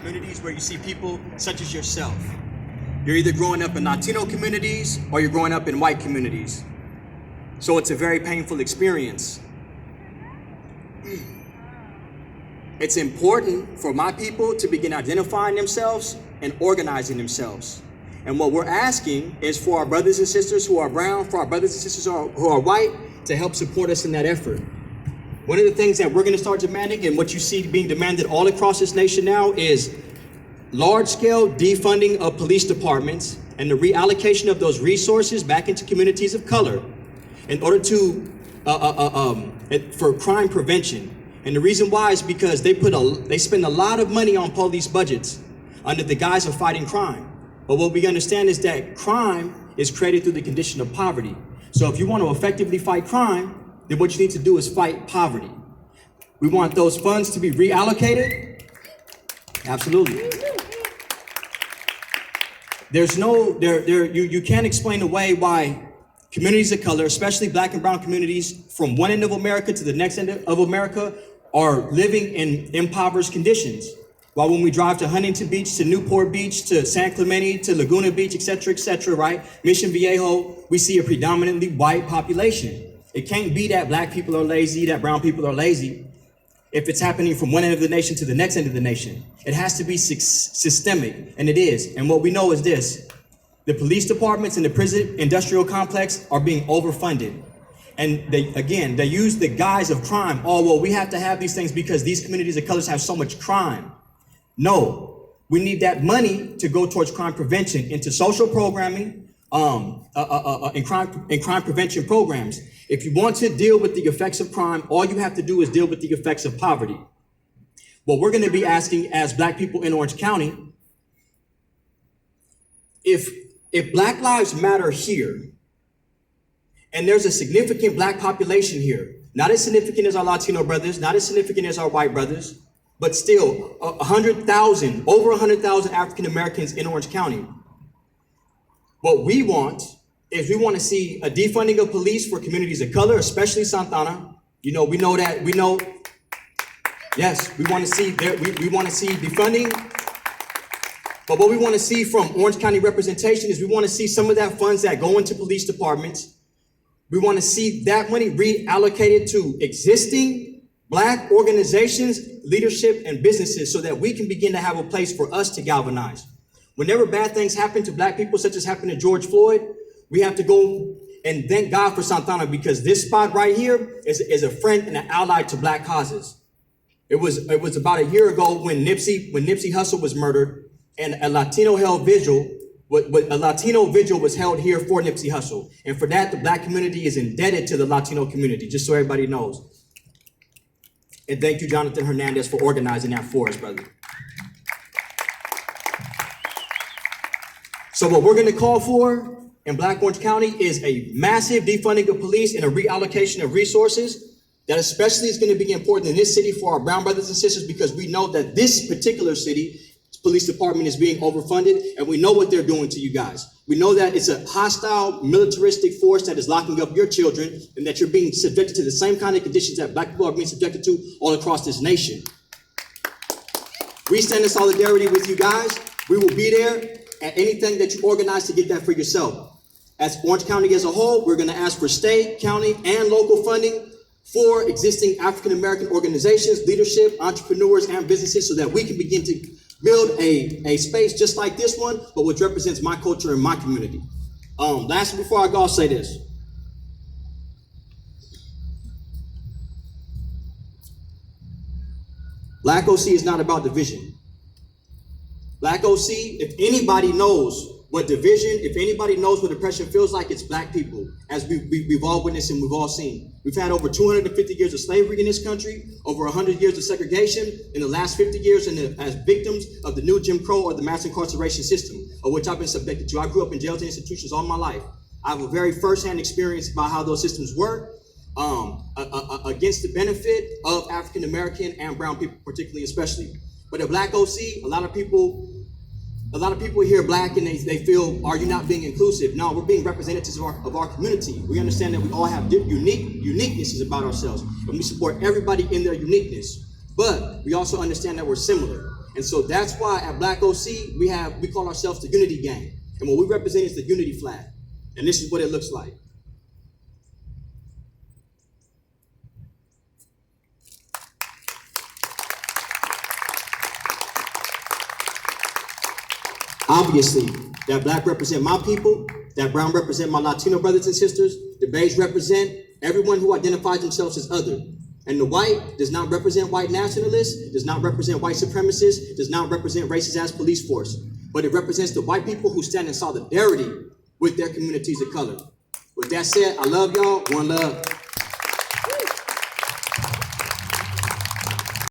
communities where you see people such as yourself. You're either growing up in Latino communities or you're growing up in white communities. So it's a very painful experience. It's important for my people to begin identifying themselves and organizing themselves. And what we're asking is for our brothers and sisters who are brown, for our brothers and sisters who are white, to help support us in that effort. One of the things that we're going to start demanding, and what you see being demanded all across this nation now, is large-scale defunding of police departments and the reallocation of those resources back into communities of color in order to for crime prevention. And the reason why is because they spend a lot of money on police budgets under the guise of fighting crime. But what we understand is that crime is created through the condition of poverty. So if you want to effectively fight crime, then what you need to do is fight poverty. We want those funds to be reallocated. Absolutely. You can't explain away why communities of color, especially black and brown communities from one end of America to the next end of America, are living in impoverished conditions. While when we drive to Huntington Beach, to Newport Beach, to San Clemente, to Laguna Beach, et cetera, right? Mission Viejo, we see a predominantly white population. It can't be that black people are lazy, that brown people are lazy, if it's happening from one end of the nation to the next end of the nation. It has to be systemic, and it is. And what we know is this: the police departments and the prison industrial complex are being overfunded. And they use the guise of crime. Oh, well, we have to have these things because these communities of colors have so much crime. No, we need that money to go towards crime prevention, into social programming, and crime prevention programs. If you want to deal with the effects of crime, all you have to do is deal with the effects of poverty. What we're going to be asking as black people in Orange County, if Black Lives Matter here, and there's a significant black population here, not as significant as our Latino brothers, not as significant as our white brothers, but still 100,000, over 100,000 African Americans in Orange County. What we want is we want to see a defunding of police for communities of color, especially Santana. We know, yes, we want to see defunding. But what we want to see from Orange County representation is we want to see some of that funds that go into police departments. We want to see that money reallocated to existing black organizations, leadership, and businesses so that we can begin to have a place for us to galvanize. Whenever bad things happen to black people, such as happened to George Floyd, we have to go and thank God for Santana, because this spot right here is a friend and an ally to black causes. It was about a year ago when Nipsey Hussle was murdered, and a Latino vigil was held here for Nipsey Hussle. And for that, the black community is indebted to the Latino community, just so everybody knows. And thank you, Jonathan Hernandez, for organizing that for us, brother. So what we're going to call for in Black Orange County is a massive defunding of police and a reallocation of resources. That especially is going to be important in this city for our brown brothers and sisters, because we know that this particular city police department is being overfunded, and we know what they're doing to you guys. We know that it's a hostile, militaristic force that is locking up your children, and that you're being subjected to the same kind of conditions that black people are being subjected to all across this nation. We stand in solidarity with you guys. We will be there at anything that you organize to get that for yourself. As Orange County as a whole, we're going to ask for state, county, and local funding for existing African American organizations, leadership, entrepreneurs, and businesses, so that we can begin to build a space just like this one, but which represents my culture and my community. Lastly, before I go, I'll say this. Black OC is not about division. Black OC, if anybody knows what division, if anybody knows what oppression feels like, it's black people, as we've all witnessed and we've all seen. We've had over 250 years of slavery in this country, over 100 years of segregation, in the last 50 years as victims of the new Jim Crow or the mass incarceration system, of which I've been subjected to. I grew up in jails and institutions all my life. I have a very firsthand experience about how those systems work, against the benefit of African American and brown people, particularly, especially. But at Black OC, a lot of people hear black and they feel, are you not being inclusive? No, we're being representatives of our community. We understand that we all have uniquenesses about ourselves, and we support everybody in their uniqueness. But we also understand that we're similar. And so that's why at Black OC, we call ourselves the Unity Gang. And what we represent is the unity flag. And this is what it looks like. Obviously, that black represent my people, that brown represent my Latino brothers and sisters, the beige represent everyone who identifies themselves as other. And the white does not represent white nationalists, does not represent white supremacists, does not represent racist ass police force, but it represents the white people who stand in solidarity with their communities of color. With that said, I love y'all, one love.